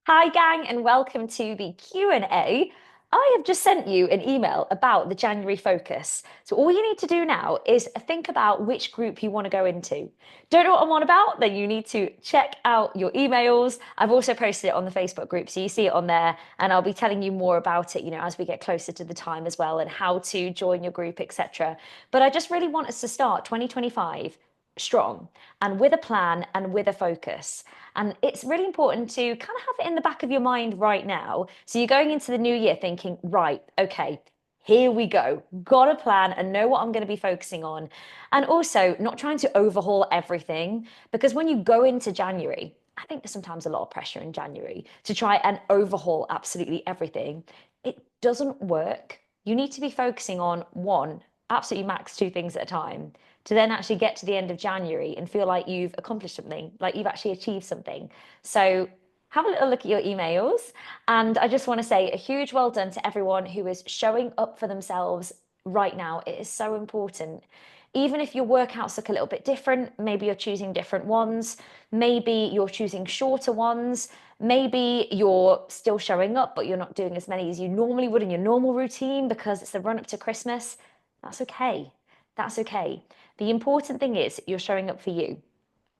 Hi, gang, and welcome to the Q&A. I have just sent you an email about the January focus. So all you need to do now is think about which group you want to go into. Don't know what I'm on about? Then you need to check out your emails. I've also posted it on the Facebook group, so you see it on there, and I'll be telling you more about it, as we get closer to the time as well, and how to join your group, etc. But I just really want us to start 2025 strong and with a plan and with a focus. And it's really important to kind of have it in the back of your mind right now. So you're going into the new year thinking, right, okay, here we go. Got a plan and know what I'm going to be focusing on. And also not trying to overhaul everything, because when you go into January, I think there's sometimes a lot of pressure in January to try and overhaul absolutely everything. It doesn't work. You need to be focusing on one, absolutely max two things at a time to then actually get to the end of January and feel like you've accomplished something, like you've actually achieved something. So have a little look at your emails. And I just want to say a huge well done to everyone who is showing up for themselves right now. It is so important. Even if your workouts look a little bit different, maybe you're choosing different ones, maybe you're choosing shorter ones, maybe you're still showing up, but you're not doing as many as you normally would in your normal routine because it's the run up to Christmas. That's okay. That's okay. The important thing is you're showing up for you.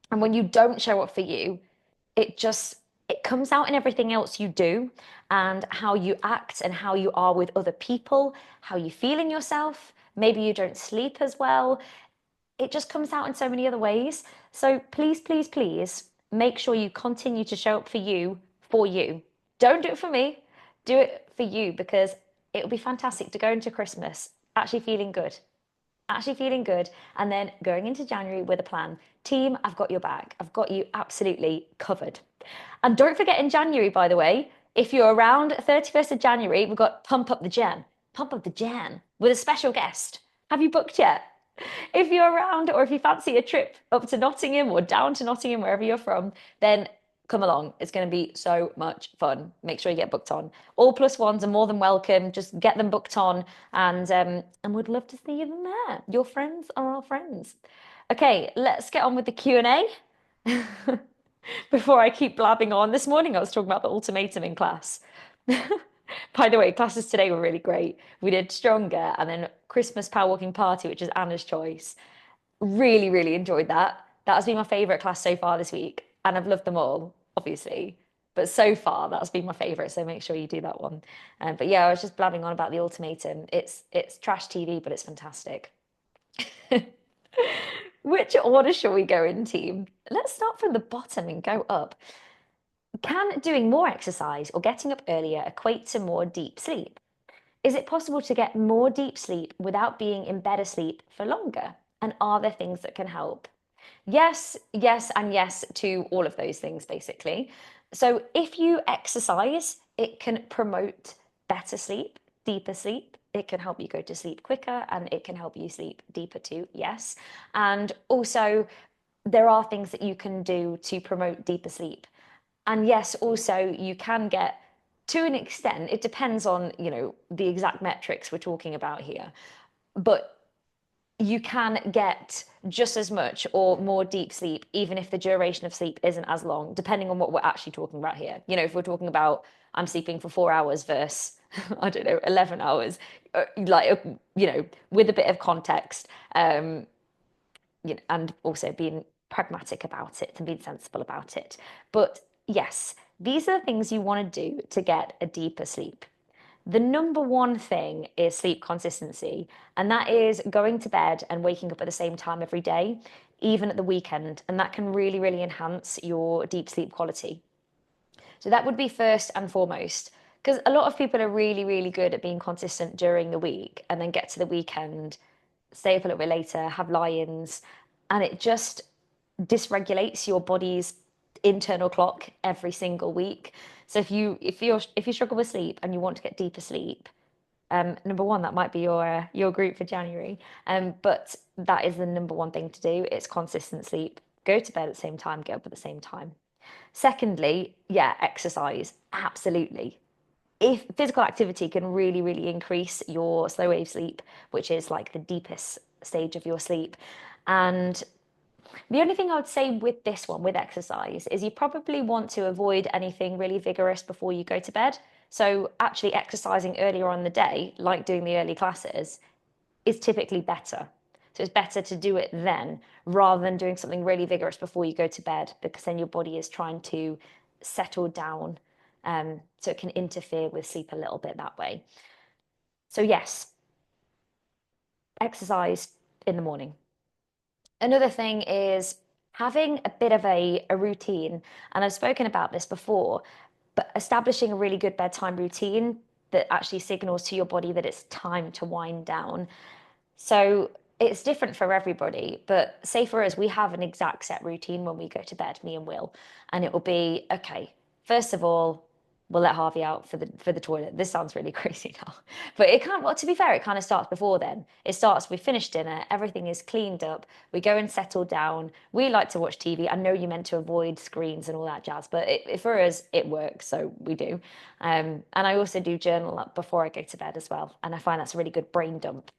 And when you don't show up for you, it comes out in everything else you do and how you act and how you are with other people, how you feel in yourself. Maybe you don't sleep as well. It just comes out in so many other ways. So please, please, please make sure you continue to show up for you for you. Don't do it for me. Do it for you because it will be fantastic to go into Christmas actually feeling good, and then going into January with a plan. Team, I've got your back. I've got you absolutely covered. And don't forget in January, by the way, if you're around 31st of January, we've got Pump Up the Jan with a special guest. Have you booked yet? If you're around or if you fancy a trip up to Nottingham or down to Nottingham, wherever you're from, then come along. It's going to be so much fun. Make sure you get booked on. All plus ones are more than welcome. Just get them booked on, and we'd love to see you there. Your friends are our friends. Okay, let's get on with the Q&A. Before I keep blabbing on, this morning I was talking about the ultimatum in class. By the way, classes today were really great. We did Stronger and then Christmas Power Walking Party, which is Anna's choice. Really, really enjoyed that. That has been my favorite class so far this week, and I've loved them all, obviously. But so far, that's been my favorite. So make sure you do that one. But yeah, I was just blabbing on about the ultimatum. It's trash TV, but it's fantastic. Which order shall we go in, team? Let's start from the bottom and go up. Can doing more exercise or getting up earlier equate to more deep sleep? Is it possible to get more deep sleep without being in better sleep for longer? And are there things that can help? Yes, yes, and yes to all of those things, basically. So if you exercise, it can promote better sleep, deeper sleep. It can help you go to sleep quicker and it can help you sleep deeper too, yes. And also, there are things that you can do to promote deeper sleep. And yes, also, you can get to an extent, it depends on, the exact metrics we're talking about here. But you can get just as much or more deep sleep, even if the duration of sleep isn't as long, depending on what we're actually talking about here. If we're talking about I'm sleeping for 4 hours versus, I don't know, 11 hours, with a bit of context, and also being pragmatic about it and being sensible about it. But yes, these are the things you want to do to get a deeper sleep. The number one thing is sleep consistency, and that is going to bed and waking up at the same time every day, even at the weekend. And that can really, really enhance your deep sleep quality. So that would be first and foremost, because a lot of people are really, really good at being consistent during the week and then get to the weekend, stay up a little bit later, have lie-ins, and it just dysregulates your body's internal clock every single week. So if you struggle with sleep and you want to get deeper sleep, number one, that might be your group for January. But that is the number one thing to do. It's consistent sleep. Go to bed at the same time, get up at the same time. Secondly, yeah, exercise. Absolutely. If physical activity can really, really increase your slow wave sleep, which is like the deepest stage of your sleep. And The only thing I would say with this one, with exercise, is you probably want to avoid anything really vigorous before you go to bed. So actually exercising earlier on in the day, like doing the early classes, is typically better. So it's better to do it then rather than doing something really vigorous before you go to bed, because then your body is trying to settle down. So it can interfere with sleep a little bit that way. So yes, exercise in the morning. Another thing is having a bit of a routine. And I've spoken about this before, but establishing a really good bedtime routine that actually signals to your body that it's time to wind down. So it's different for everybody, but say for us, we have an exact set routine when we go to bed, me and Will, and it will be okay. First of all, we'll let Harvey out for the toilet. This sounds really crazy now, but it can't. Well, to be fair, it kind of starts before then. It starts. We finish dinner, everything is cleaned up. We go and settle down. We like to watch TV. I know you meant to avoid screens and all that jazz, but for us, it works, so we do. And I also do journal up before I go to bed as well, and I find that's a really good brain dump.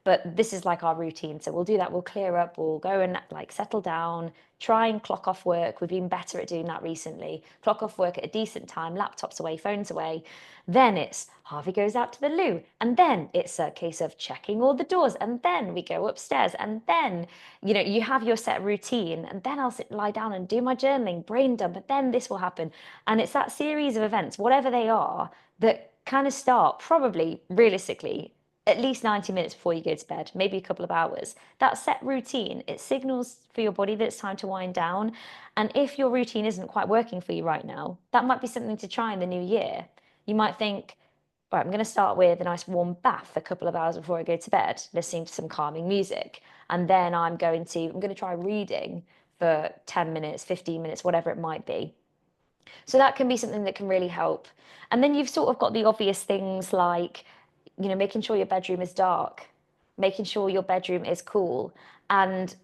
But this is like our routine. So we'll do that. We'll clear up. We'll go and like settle down, try and clock off work. We've been better at doing that recently. Clock off work at a decent time, laptops away, phones away. Then it's Harvey goes out to the loo. And then it's a case of checking all the doors. And then we go upstairs. And then, you have your set routine. And then I'll lie down and do my journaling, brain dump. But then this will happen. And it's that series of events, whatever they are, that kind of start probably realistically at least 90 minutes before you go to bed, maybe a couple of hours. That set routine, it signals for your body that it's time to wind down. And if your routine isn't quite working for you right now, that might be something to try in the new year. You might think, right, I'm going to start with a nice warm bath a couple of hours before I go to bed, listening to some calming music. And then I'm going to try reading for 10 minutes, 15 minutes, whatever it might be. So that can be something that can really help. And then you've sort of got the obvious things like, making sure your bedroom is dark, making sure your bedroom is cool, and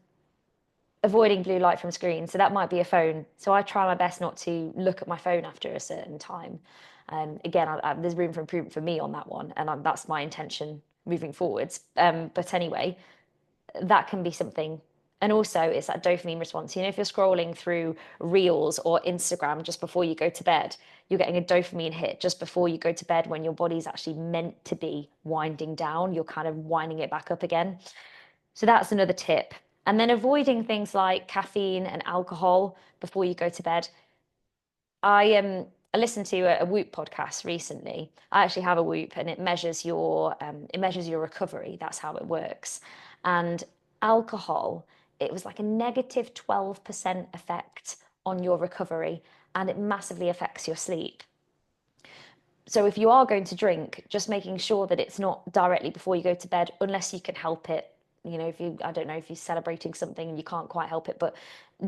avoiding blue light from screens. So that might be a phone. So I try my best not to look at my phone after a certain time. Again, there's room for improvement for me on that one, and that's my intention moving forwards. But anyway, that can be something. And also, it's that dopamine response. If you're scrolling through Reels or Instagram just before you go to bed, you're getting a dopamine hit just before you go to bed when your body's actually meant to be winding down. You're kind of winding it back up again. So that's another tip. And then avoiding things like caffeine and alcohol before you go to bed. I listened to a Whoop podcast recently. I actually have a Whoop, and it measures your recovery. That's how it works. And alcohol, it was like a negative 12% effect on your recovery, and it massively affects your sleep. So if you are going to drink, just making sure that it's not directly before you go to bed, unless you can help it. I don't know if you're celebrating something and you can't quite help it, but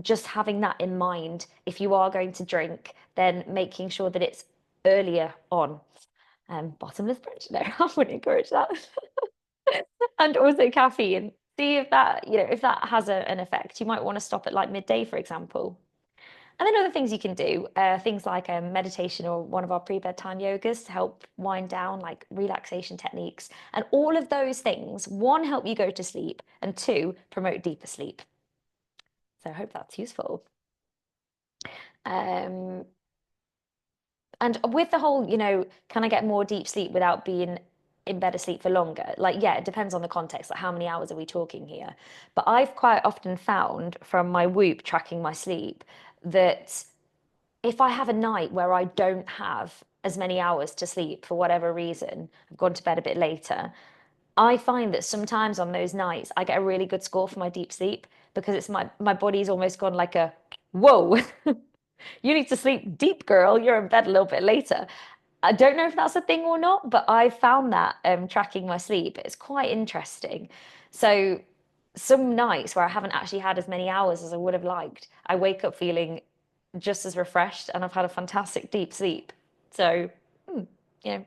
just having that in mind, if you are going to drink, then making sure that it's earlier on. Bottomless brunch, no, I wouldn't encourage that. And also caffeine. See if that has an effect. You might want to stop at like midday, for example. And then other things you can do, things like meditation or one of our pre-bedtime yogas to help wind down, like relaxation techniques. And all of those things, one, help you go to sleep, and two, promote deeper sleep. So I hope that's useful. Um, and with the whole, can I get more deep sleep without being in bed asleep for longer? Like, yeah, it depends on the context. Like, how many hours are we talking here? But I've quite often found from my Whoop tracking my sleep that if I have a night where I don't have as many hours to sleep for whatever reason, I've gone to bed a bit later, I find that sometimes on those nights I get a really good score for my deep sleep because it's my body's almost gone like a whoa, you need to sleep deep, girl. You're in bed a little bit later. I don't know if that's a thing or not, but I found that tracking my sleep, it's quite interesting. So some nights where I haven't actually had as many hours as I would have liked, I wake up feeling just as refreshed and I've had a fantastic deep sleep. So, you know,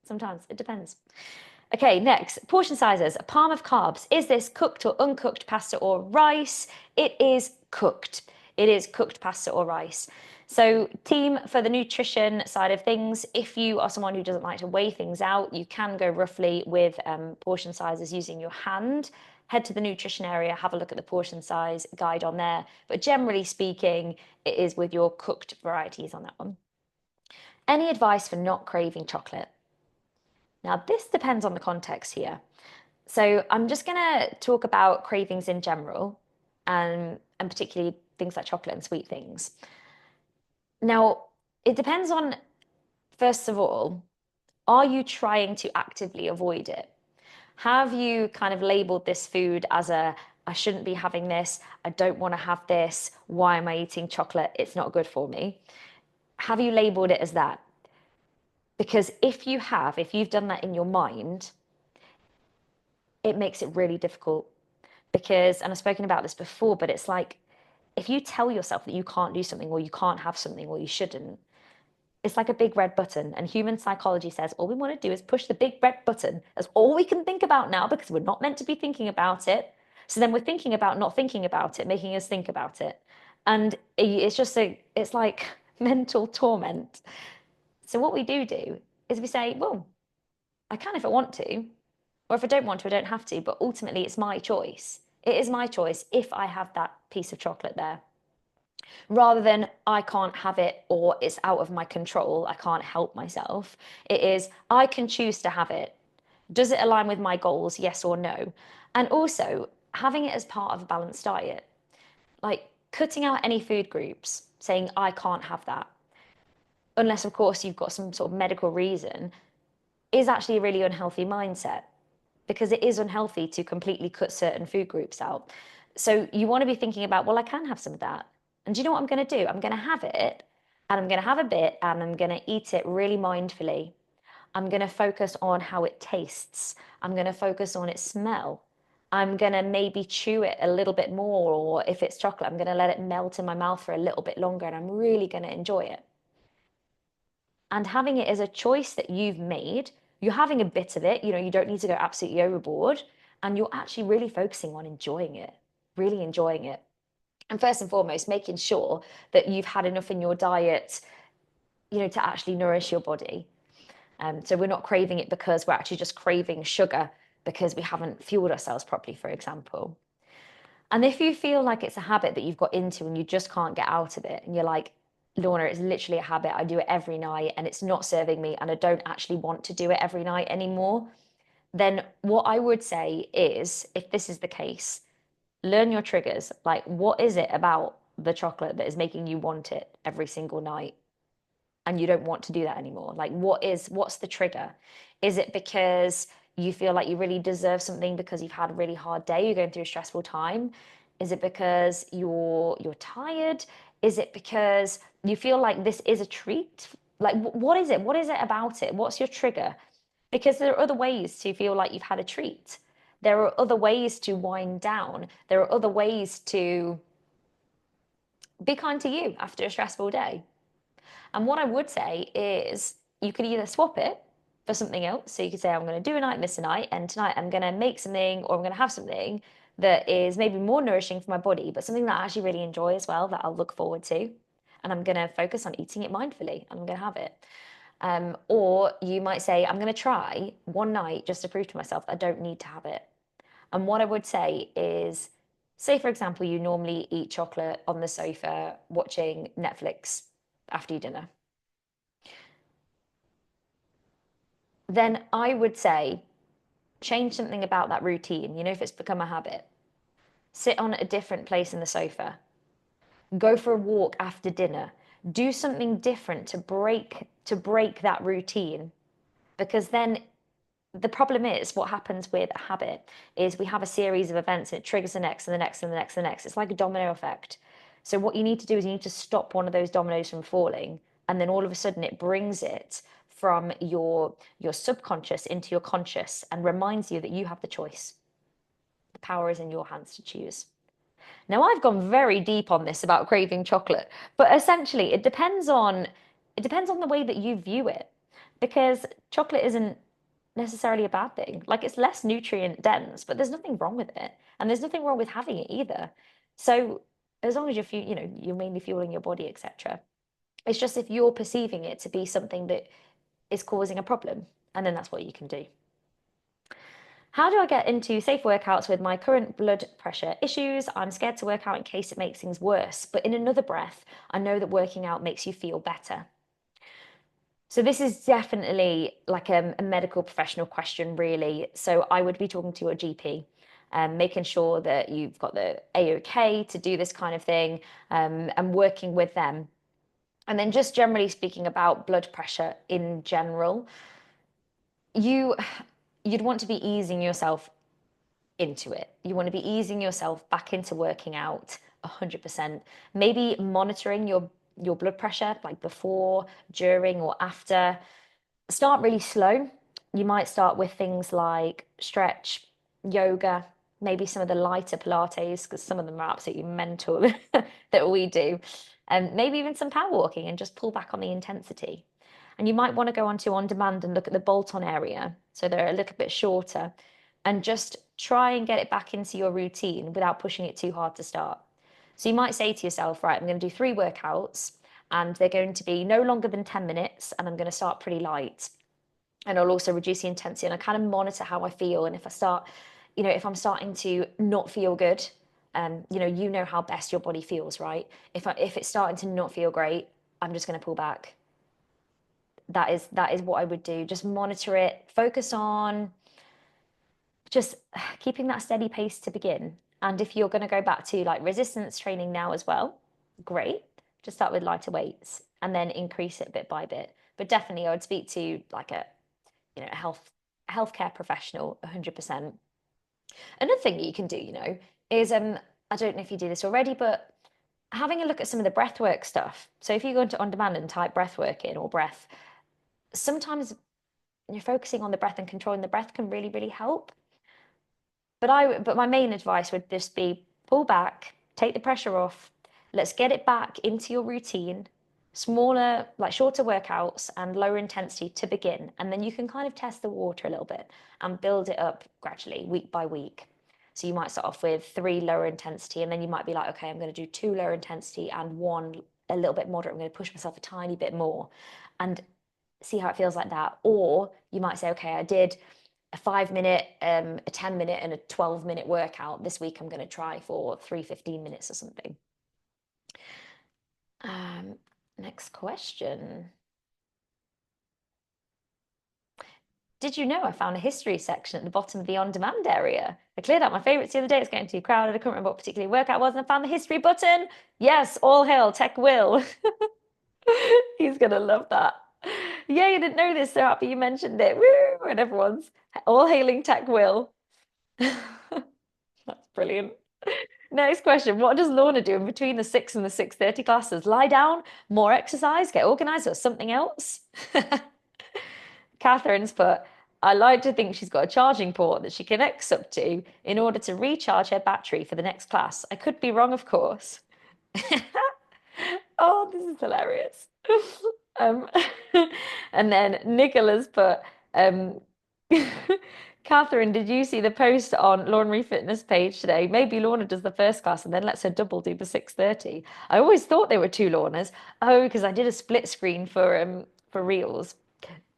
sometimes it depends. Okay, next, portion sizes. A palm of carbs. Is this cooked or uncooked pasta or rice? It is cooked. It is cooked pasta or rice. So, team, for the nutrition side of things, if you are someone who doesn't like to weigh things out, you can go roughly with portion sizes using your hand. head to the nutrition area, have a look at the portion size guide on there. But generally speaking, it is with your cooked varieties on that one. Any advice for not craving chocolate? Now, this depends on the context here. So I'm just going to talk about cravings in general, and particularly things like chocolate and sweet things. Now, it depends on, first of all, are you trying to actively avoid it? Have you kind of labeled this food as a, I shouldn't be having this, I don't want to have this, why am I eating chocolate? It's not good for me. Have you labeled it as that? Because if you've done that in your mind, it makes it really difficult. Because, and I've spoken about this before, but it's like if you tell yourself that you can't do something or you can't have something or you shouldn't, it's like a big red button. And human psychology says all we want to do is push the big red button. That's all we can think about now because we're not meant to be thinking about it. So then we're thinking about not thinking about it, making us think about it. And it's like mental torment. So what we do is we say, well, I can if I want to, or if I don't want to, I don't have to. But ultimately, it's my choice. It is my choice if I have that piece of chocolate there, rather than I can't have it or it's out of my control. I can't help myself. It is I can choose to have it. Does it align with my goals? Yes or no? And also having it as part of a balanced diet, like cutting out any food groups, saying I can't have that, unless of course you've got some sort of medical reason, is actually a really unhealthy mindset because it is unhealthy to completely cut certain food groups out. So you want to be thinking about, well, I can have some of that. And do you know what I'm going to do? I'm going to have it and I'm going to have a bit and I'm going to eat it really mindfully. I'm going to focus on how it tastes. I'm going to focus on its smell. I'm going to maybe chew it a little bit more, or if it's chocolate, I'm going to let it melt in my mouth for a little bit longer and I'm really going to enjoy it. And having it as a choice that you've made, you're having a bit of it, you don't need to go absolutely overboard, and you're actually really focusing on enjoying it, really enjoying it. And first and foremost, making sure that you've had enough in your diet, to actually nourish your body. So we're not craving it because we're actually just craving sugar because we haven't fueled ourselves properly, for example. And if you feel like it's a habit that you've got into and you just can't get out of it, and you're like, Lorna, it's literally a habit. I do it every night and it's not serving me and I don't actually want to do it every night anymore, then what I would say is, if this is the case, learn your triggers. Like, what is it about the chocolate that is making you want it every single night? And you don't want to do that anymore? Like, what's the trigger? Is it because you feel like you really deserve something because you've had a really hard day, you're going through a stressful time? Is it because you're tired? Is it because you feel like this is a treat? Like, what is it? What is it about it? What's your trigger? Because there are other ways to feel like you've had a treat. There are other ways to wind down. There are other ways to be kind to you after a stressful day. And what I would say is you could either swap it for something else. So you could say, I'm going to do a night, miss a night, and tonight I'm going to make something or I'm going to have something that is maybe more nourishing for my body, but something that I actually really enjoy as well, that I'll look forward to. And I'm going to focus on eating it mindfully and I'm going to have it. Or you might say, I'm going to try one night just to prove to myself that I don't need to have it. And what I would say is, say, for example, you normally eat chocolate on the sofa watching Netflix after dinner. Then I would say change something about that routine. If it's become a habit, sit on a different place in the sofa, go for a walk after dinner, do something different to break that routine. Because then the problem is, what happens with a habit is we have a series of events and it triggers the next and the next and the next and the next. It's like a domino effect. So what you need to do is you need to stop one of those dominoes from falling, and then all of a sudden it brings it from your subconscious into your conscious and reminds you that you have the choice. The power is in your hands to choose. Now, I've gone very deep on this about craving chocolate, but essentially it depends on the way that you view it, because chocolate isn't necessarily a bad thing. Like, it's less nutrient dense, but there's nothing wrong with it, and there's nothing wrong with having it either. So as long as you're mainly fueling your body, etc. It's just if you're perceiving it to be something that is causing a problem, and then that's what you can do. How do I get into safe workouts with my current blood pressure issues? I'm scared to work out in case it makes things worse. But in another breath, I know that working out makes you feel better. So this is definitely like a medical professional question, really. So I would be talking to your GP, making sure that you've got the A-OK to do this kind of thing, and working with them. And then just generally speaking about blood pressure in general, you you'd want to be easing yourself into it. You want to be easing yourself back into working out 100%. Maybe monitoring your blood pressure like before, during, or after. Start really slow. You might start with things like stretch, yoga, maybe some of the lighter Pilates, because some of them are absolutely mental that we do. And maybe even some power walking and just pull back on the intensity. And you might want to go onto on demand and look at the bolt-on area. So they're a little bit shorter and just try and get it back into your routine without pushing it too hard to start. So you might say to yourself, right, I'm going to do 3 workouts and they're going to be no longer than 10 minutes and I'm going to start pretty light. And I'll also reduce the intensity and I kind of monitor how I feel. And if I start, if I'm starting to not feel good, you know how best your body feels, right? If it's starting to not feel great, I'm just going to pull back. That is what I would do. Just monitor it, focus on just keeping that steady pace to begin. And if you're going to go back to like resistance training now as well, great. Just start with lighter weights and then increase it bit by bit. But definitely, I would speak to like a healthcare professional 100%. Another thing that you can do, is I don't know if you do this already, but having a look at some of the breath work stuff. So if you go into on demand and type breath work in or breath, sometimes you're focusing on the breath and controlling the breath can really, really help. But my main advice would just be pull back, take the pressure off. Let's get it back into your routine. Smaller, like shorter workouts and lower intensity to begin. And then you can kind of test the water a little bit and build it up gradually, week by week. So you might start off with 3 lower intensity, and then you might be like, okay, I'm going to do 2 lower intensity and 1 a little bit moderate. I'm going to push myself a tiny bit more and see how it feels like that. Or you might say, okay, I did a 5 minute, a 10 minute, and a 12 minute workout. This week I'm going to try for 3 15 minutes or something. Um, Next question. Did you know I found a history section at the bottom of the on-demand area? I cleared out my favorites the other day. It's getting too crowded. I couldn't remember what particular workout was, and I found the history button. Yes, all hail Tech Will. He's gonna love that. Yeah, you didn't know this, so happy you mentioned it. Woo! And everyone's all hailing Tech Will. That's brilliant. Next question. What does Lorna do in between the 6 and the 6:30 classes? Lie down, more exercise, get organized, or something else? Catherine's put, I like to think she's got a charging port that she connects up to in order to recharge her battery for the next class. I could be wrong, of course. Oh, this is hilarious. Um, and then Nicola's put, um, Catherine, did you see the post on Laundry Fitness page today? Maybe Lorna does the first class and then lets her double do the 6:30. I always thought they were 2 Lornas. Oh, because I did a split screen for Reels.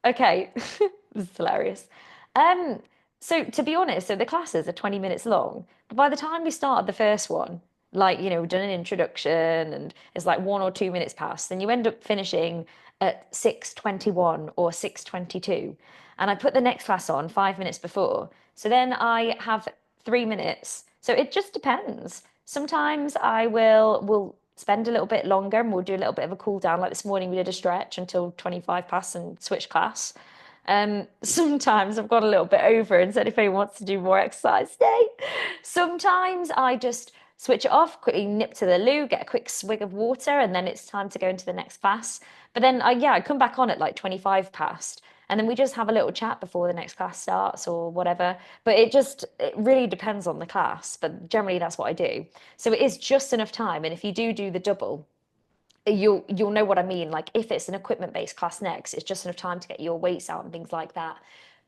Okay, this is hilarious. Um, so to be honest, so the classes are 20 minutes long, but by the time we started the first one, like, we've done an introduction and it's like 1 or 2 minutes past, then you end up finishing at 6:21 or 6:22. And I put the next class on 5 minutes before. So then I have 3 minutes. So it just depends. Sometimes I will spend a little bit longer and we'll do a little bit of a cool down. Like this morning, we did a stretch until 25 past and switch class. Sometimes I've gone a little bit over and said if anyone wants to do more exercise, stay. Sometimes I just switch it off, quickly nip to the loo, get a quick swig of water, and then it's time to go into the next class. But then I come back on at like 25 past, and then we just have a little chat before the next class starts or whatever. But it really depends on the class, but generally that's what I do. So it is just enough time, and if you do the double, you'll know what I mean. Like if it's an equipment-based class next, it's just enough time to get your weights out and things like that.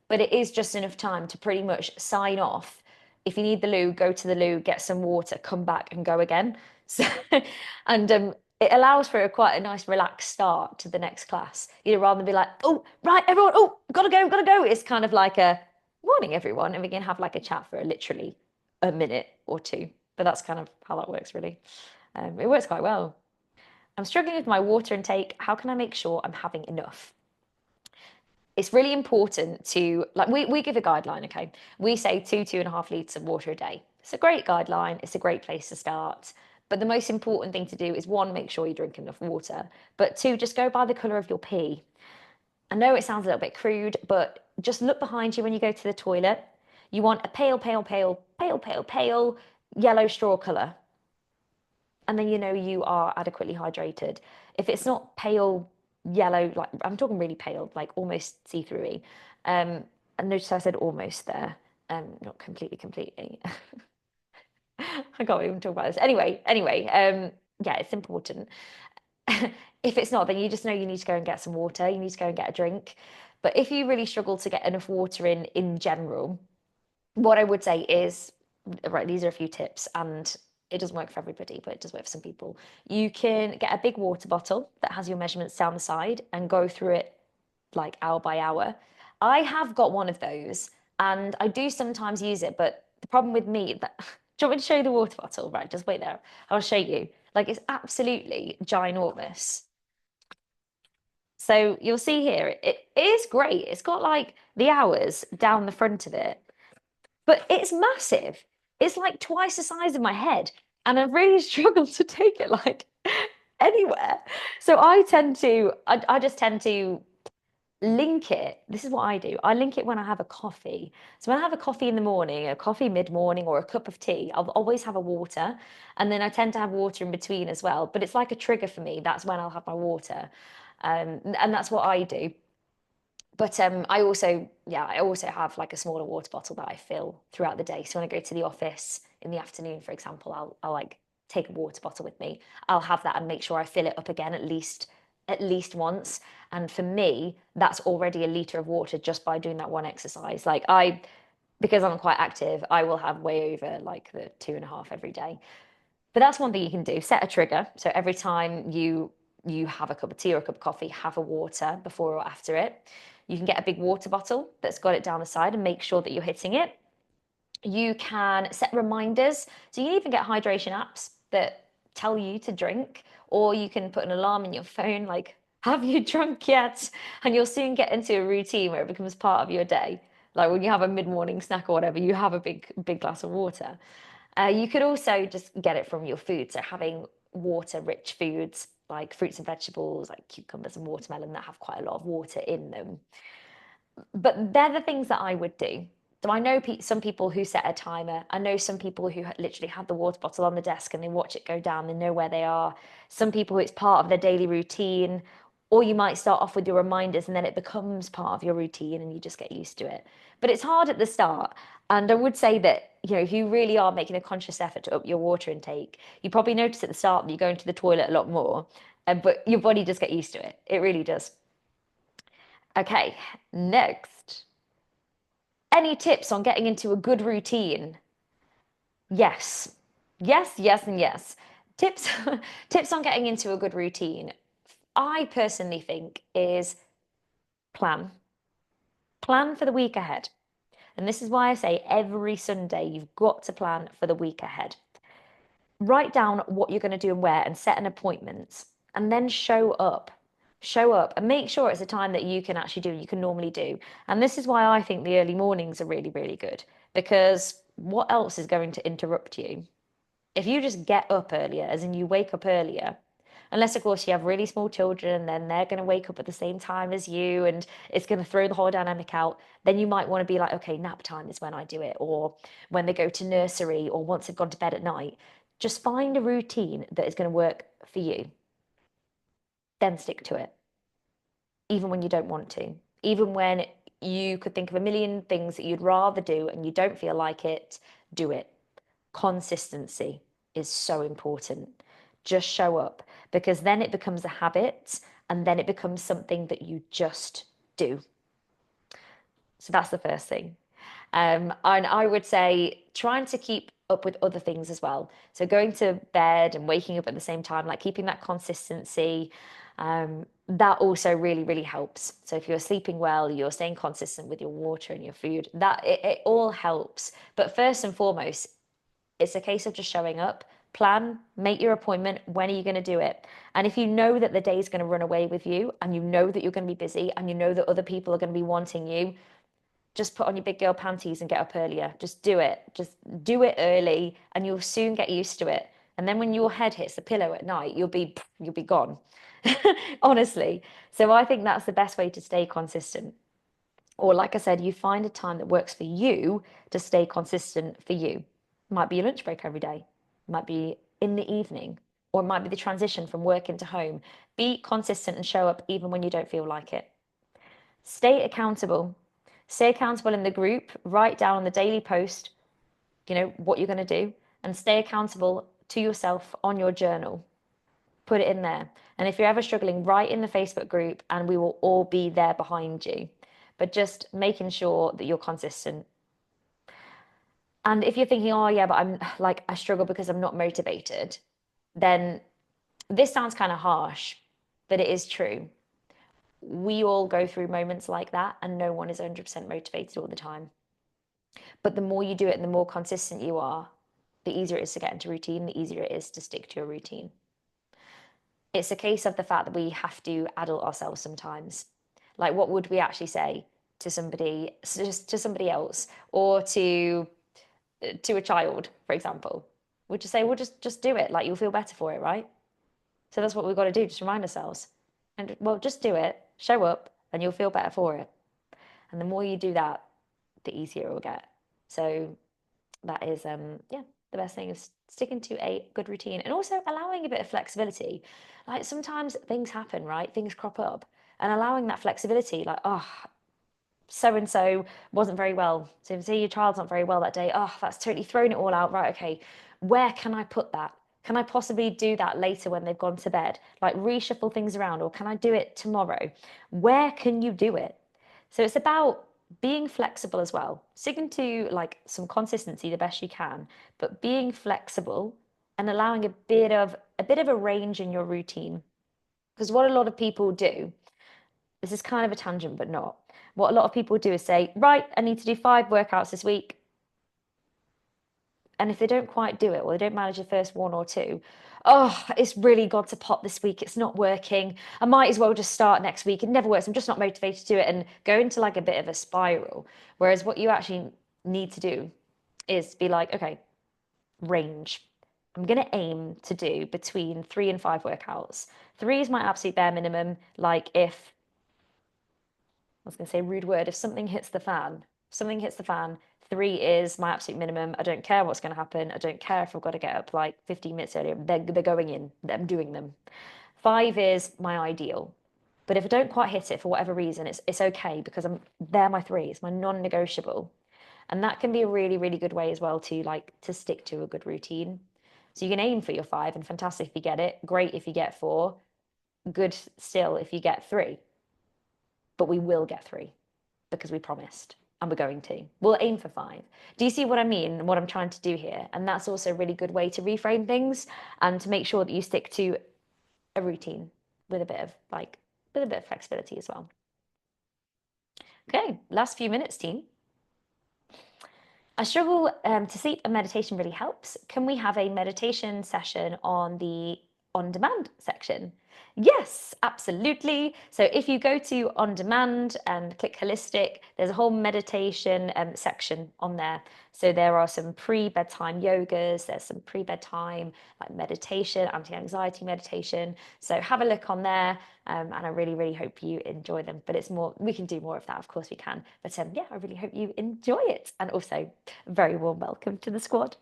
But it is just enough time to pretty much sign off. If you need the loo, go to the loo, get some water, come back and go again. So, and it allows for quite a nice relaxed start to the next class. Rather than be like, oh, right, everyone, oh, gotta go, gotta go. It's kind of like a, morning, everyone, and we can have like a chat for literally a minute or two. But that's kind of how that works, really. It works quite well. I'm struggling with my water intake. How can I make sure I'm having enough? It's really important to, like, we give a guideline, okay? We say 2.5 litres of water a day. It's a great guideline. It's a great place to start. But the most important thing to do is one, make sure you drink enough water. But two, just go by the colour of your pee. I know it sounds a little bit crude, but just look behind you when you go to the toilet. You want a pale, pale, pale, pale, pale, pale yellow straw colour. And then you know you are adequately hydrated. If it's not pale yellow, like I'm talking really pale, like almost see-through-y. And notice I said almost there. Not completely, completely. I can't even talk about this. Anyway, yeah, it's important. If it's not, then you just know you need to go and get some water. You need to go and get a drink. But if you really struggle to get enough water in general, what I would say is, right, these are a few tips, and it doesn't work for everybody, but it does work for some people. You can get a big water bottle that has your measurements down the side and go through it like hour by hour. I have got one of those and I do sometimes use it, but the problem with me that do you want me to show you the water bottle? Right, just wait there. I'll show you. Like it's absolutely ginormous. So you'll see here, it is great. It's got like the hours down the front of it, but it's massive. It's like twice the size of my head, and I've really struggled to take it like anywhere. So I just tend to link it. This is what I do. I link it when I have a coffee. So when I have a coffee in the morning, a coffee mid-morning, or a cup of tea, I'll always have a water. And then I tend to have water in between as well. But it's like a trigger for me. That's when I'll have my water. And that's what I do. But I also have like a smaller water bottle that I fill throughout the day. So when I go to the office in the afternoon, for example, I'll like take a water bottle with me. I'll have that and make sure I fill it up again at least once. And for me, that's already a liter of water just by doing that one exercise. Because I'm quite active, I will have way over like the 2.5 every day. But that's one thing you can do. Set a trigger. So every time you have a cup of tea or a cup of coffee, have a water before or after it. You can get a big water bottle that's got it down the side and make sure that you're hitting it. You can set reminders. So you can even get hydration apps that tell you to drink, or you can put an alarm in your phone like, have you drunk yet? And you'll soon get into a routine where it becomes part of your day. Like when you have a mid-morning snack or whatever, you have a big glass of water. You could also just get it from your food. So having water-rich foods like fruits and vegetables, like cucumbers and watermelon that have quite a lot of water in them. But they're the things that I would do. So I know some people who set a timer. I know some people who literally have the water bottle on the desk and they watch it go down. They know where they are. Some people, it's part of their daily routine. Or you might start off with your reminders and then it becomes part of your routine and you just get used to it. But it's hard at the start. And I would say that, if you really are making a conscious effort to up your water intake, you probably notice at the start that you're going to the toilet a lot more. But your body does get used to it. It really does. Okay, next. Any tips on getting into a good routine? Yes. Yes, yes, and yes. Tips tips on getting into a good routine. I personally think is plan. Plan for the week ahead. And this is why I say every Sunday you've got to plan for the week ahead. Write down what you're going to do and where and set an appointment and then show up. Show up and make sure it's a time that you can actually do, you can normally do. And this is why I think the early mornings are really, really good because what else is going to interrupt you? If you just get up earlier, as in you wake up earlier, unless of course you have really small children and then they're going to wake up at the same time as you and it's going to throw the whole dynamic out, then you might want to be like, okay, nap time is when I do it, or when they go to nursery, or once they've gone to bed at night. Just find a routine that is going to work for you, then stick to it, even when you don't want to, even when you could think of a million things that you'd rather do and you don't feel like it, do it. Consistency is so important. Just show up because then it becomes a habit and then it becomes something that you just do. So that's the first thing. And I would say trying to keep up with other things as well. So going to bed and waking up at the same time, like keeping that consistency. that also really, really helps. So if you're sleeping well, you're staying consistent with your water and your food, that it all helps. But first and foremost, it's a case of just showing up, plan, make your appointment. When are you going to do it? And if you know that the day is going to run away with you, and you know that you're going to be busy, and you know that other people are going to be wanting you, just put on your big girl panties and get up earlier. Just do it. Just do it early, and you'll soon get used to it. And then when your head hits the pillow at night, you'll be gone. Honestly. So I think that's the best way to stay consistent. Or like I said, you find a time that works for you to stay consistent for you. Might be your lunch break every day, might be in the evening, or it might be the transition from work into home. Be consistent and show up even when you don't feel like it. Stay accountable. Stay accountable in the group. Write down on the daily post, what you're going to do, and stay accountable to yourself on your journal. Put it in there. And if you're ever struggling, write in the Facebook group and we will all be there behind you. But just making sure that you're consistent. And if you're thinking, oh, yeah, but I'm like, I struggle because I'm not motivated, then this sounds kind of harsh, but it is true. We all go through moments like that, and no one is 100% motivated all the time. But the more you do it and the more consistent you are, the easier it is to get into routine, the easier it is to stick to a routine. It's a case of the fact that we have to adult ourselves sometimes. Like, what would we actually say to somebody, just to somebody else, or to a child, for example? We'd just say, well, just do it. Like, you'll feel better for it, right? So that's what we've got to do. Just remind ourselves, and well, just do it. Show up, and you'll feel better for it. And the more you do that, the easier it will get. So that is yeah, the best thing is sticking to a good routine and also allowing a bit of flexibility. Like sometimes things happen, right? Things crop up, and allowing that flexibility, like, oh, so and so wasn't very well, so say your child's not very well that day, oh, that's totally thrown it all out, right? Okay, where can I put that? Can I possibly do that later when they've gone to bed, like reshuffle things around, or can I do it tomorrow? Where can you do it? So it's about being flexible as well, sticking to like some consistency the best you can, but being flexible and allowing a bit of a range in your routine. Because what a lot of people do, this is kind of a tangent, but not. What a lot of people do is say, right, I need to do 5 workouts this week. And if they don't quite do it, or they don't manage the first one or two, oh, it's really got to pot this week. It's not working. I might as well just start next week. It never works. I'm just not motivated to do it, and go into like a bit of a spiral. Whereas what you actually need to do is be like, okay, range. I'm going to aim to do between 3 and 5 workouts. Three is my absolute bare minimum. Like if I was going to say a rude word, if something hits the fan, 3 is my absolute minimum. I don't care what's going to happen. I don't care if I've got to get up like 15 minutes earlier. They're going in. I'm doing them. 5 is my ideal. But if I don't quite hit it for whatever reason, it's okay because they're my 3. It's my non-negotiable. And that can be a really, really good way as well to stick to a good routine. So you can aim for your 5 and fantastic if you get it. Great if you get 4. Good still if you get 3. But we will get 3 because we promised and we're going to. We'll aim for 5. Do you see what I mean and what I'm trying to do here? And that's also a really good way to reframe things and to make sure that you stick to a routine with a bit of flexibility as well. Okay, last few minutes, team. I struggle to sleep and meditation really helps. Can we have a meditation session on the on demand section? Yes, absolutely. So if you go to on demand and click holistic, there's a whole meditation section on there. So there are some pre-bedtime yogas, there's some pre-bedtime like meditation, anti-anxiety meditation. So have a look on there. And I really, really hope you enjoy them. But it's more, we can do more of that, of course we can. But yeah, I really hope you enjoy it. And also, very warm welcome to the squad.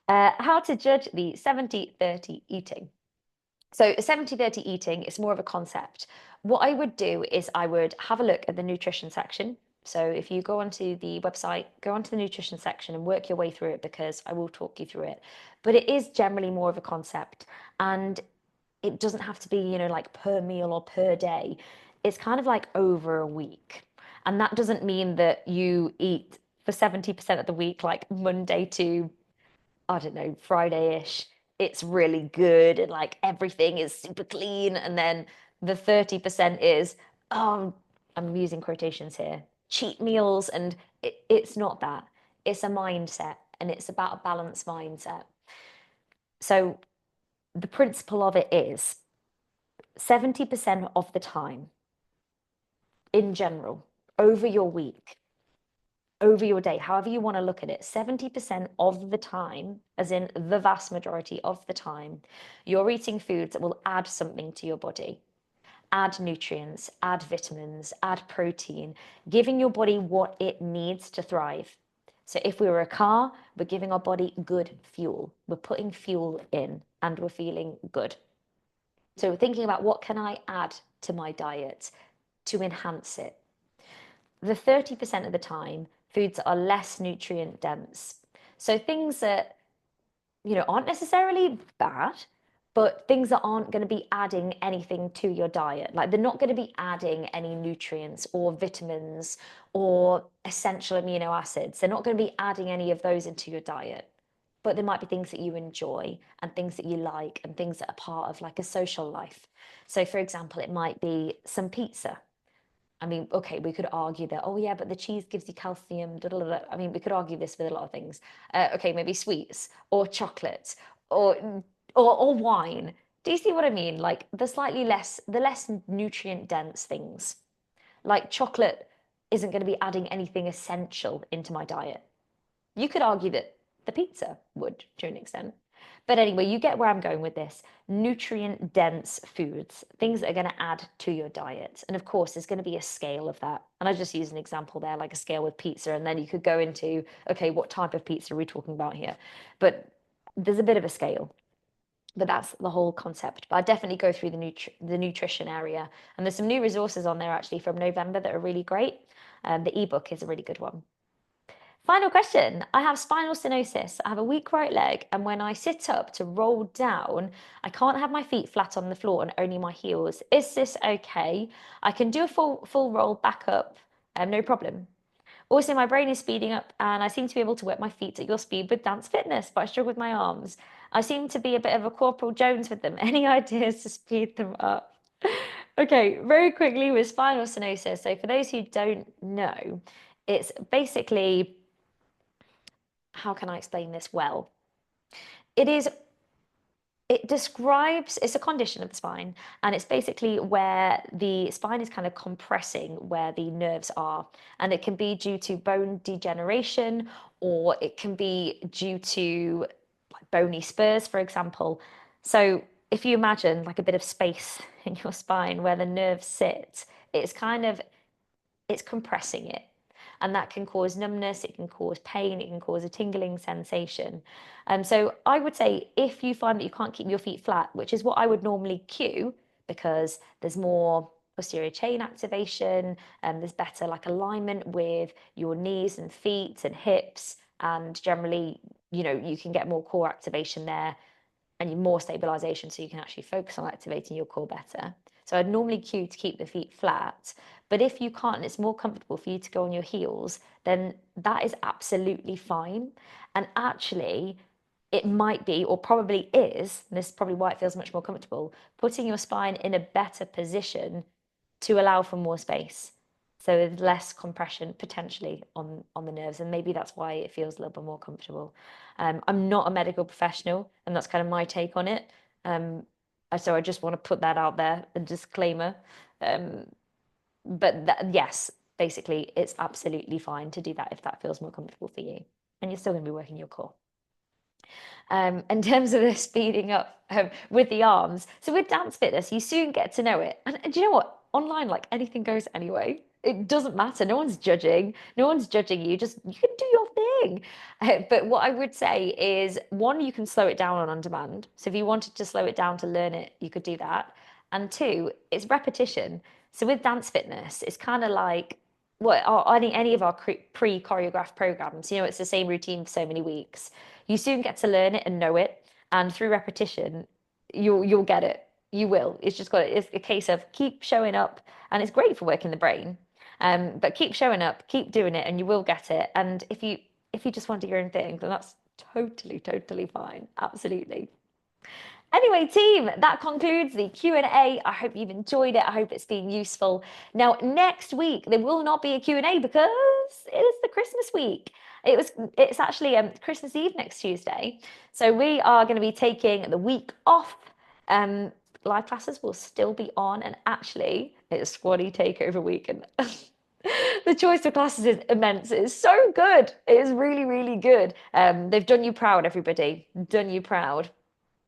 How to judge the 70-30 eating. So 70-30 eating is more of a concept. What I would do is I would have a look at the nutrition section. So if you go onto the website, go onto the nutrition section and work your way through it because I will talk you through it. But it is generally more of a concept, and it doesn't have to be, like per meal or per day. It's kind of like over a week. And that doesn't mean that you eat for 70% of the week, like Monday to, I don't know, Friday-ish. It's really good and like everything is super clean. And then The 30% is, oh, I'm using quotations here, cheat meals. And it's not that. It's a mindset and it's about a balanced mindset. So the principle of it is 70% of the time, in general, over your week, over your day, however you want to look at it, 70% of the time, as in the vast majority of the time, you're eating foods that will add something to your body, add nutrients, add vitamins, add protein, giving your body what it needs to thrive. So if we were a car, we're giving our body good fuel. We're putting fuel in and we're feeling good. So thinking about what can I add to my diet to enhance it. The 30% of the time, foods are less nutrient dense. So things that, aren't necessarily bad, but things that aren't going to be adding anything to your diet. Like they're not going to be adding any nutrients or vitamins or essential amino acids. They're not going to be adding any of those into your diet. But there might be things that you enjoy and things that you like and things that are part of like a social life. So, for example, it might be some pizza. I mean, okay, we could argue that, oh yeah, but the cheese gives you calcium. Da, da, da, da. I mean, we could argue this with a lot of things. Okay, maybe sweets or chocolates or or wine. Do you see what I mean? Like the less nutrient dense things. Like chocolate isn't going to be adding anything essential into my diet. You could argue that the pizza would to an extent. But anyway, you get where I'm going with this. Nutrient dense foods, things that are going to add to your diet. And of course, there's going to be a scale of that. And I just use an example there, like a scale with pizza. And then you could go into, okay, what type of pizza are we talking about here? But there's a bit of a scale. But that's the whole concept. But I definitely go through the nutrition area. And there's some new resources on there actually from November that are really great. The ebook is a really good one. Final question. I have spinal stenosis. I have a weak right leg, and when I sit up to roll down, I can't have my feet flat on the floor and only my heels. Is this okay? I can do a full roll back up, no problem. Also, my brain is speeding up, and I seem to be able to work my feet at your speed with dance fitness, but I struggle with my arms. I seem to be a bit of a Corporal Jones with them. Any ideas to speed them up? Okay, very quickly with spinal stenosis. So, for those who don't know, it's basically, how can I explain this well? It is, it describes, it's a condition of the spine, and it's basically where the spine is kind of compressing where the nerves are. And it can be due to bone degeneration, or it can be due to like bony spurs, for example. So if you imagine like a bit of space in your spine where the nerves sit, it's kind of it's compressing it. And that can cause numbness, it can cause pain, it can cause a tingling sensation. So I would say if you find that you can't keep your feet flat, which is what I would normally cue, because there's more posterior chain activation, and there's better like alignment with your knees and feet and hips, and generally, you can get more core activation there and more stabilization so you can actually focus on activating your core better. So I'd normally cue to keep the feet flat. But if you can't and it's more comfortable for you to go on your heels, then that is absolutely fine. And actually, it might be, or probably is, and this is probably why it feels much more comfortable, putting your spine in a better position to allow for more space. So there's less compression potentially on the nerves, and maybe that's why it feels a little bit more comfortable. I'm not a medical professional, and that's kind of my take on it. Um, so I just want to put that out there, a disclaimer. Um, but yes, basically, it's absolutely fine to do that if that feels more comfortable for you, and you're still going to be working your core. In terms of the speeding up with the arms, so with dance fitness, you soon get to know it. And do you know what? Online, like anything goes anyway. It doesn't matter. No one's judging. No one's judging you. Just you can do your thing. But what I would say is, one, you can slow it down on demand. So if you wanted to slow it down to learn it, you could do that. And two, it's repetition. So with dance fitness, it's kind of like what any of our pre-choreographed programs. It's the same routine for so many weeks. You soon get to learn it and know it, and through repetition, you'll get it. You will. It's a case of keep showing up, and it's great for working the brain. But keep showing up, keep doing it, and you will get it. And if you just want to do your own thing, then that's totally fine. Absolutely. Anyway, team, that concludes the Q&A. I hope you've enjoyed it. I hope it's been useful. Now, next week, there will not be a Q&A because it is the Christmas week. It's actually Christmas Eve next Tuesday. So we are going to be taking the week off. Um, Live classes will still be on, and actually, it's Squatty Takeover week, and the choice of classes is immense. It's so good. It is really, really good. They've done you proud, everybody. Done you proud.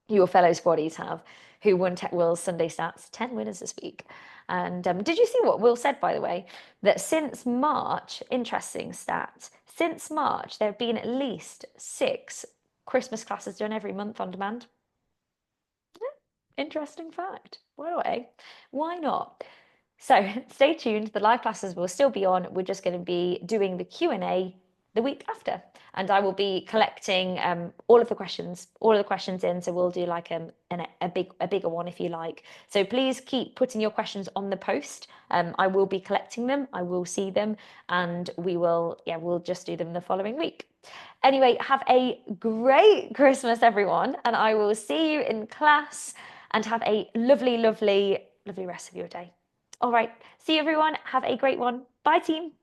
Your fellow squaddies have, who won Tech Will's Sunday Stats. 10 winners this week. And did you see what Will said, by the way? That since March, interesting stat, since March, there have been at least 6 Christmas classes done every month on demand. Interesting fact. Wow, eh? Why not? So stay tuned. The live classes will still be on. We're just going to be doing the Q&A the week after, and I will be collecting all of the questions in. So we'll do like a bigger one if you like. So please keep putting your questions on the post. I will be collecting them. I will see them, and we'll just do them the following week. Anyway, have a great Christmas, everyone, and I will see you in class. And have a lovely, lovely, lovely rest of your day. All right. See you, everyone. Have a great one. Bye, team.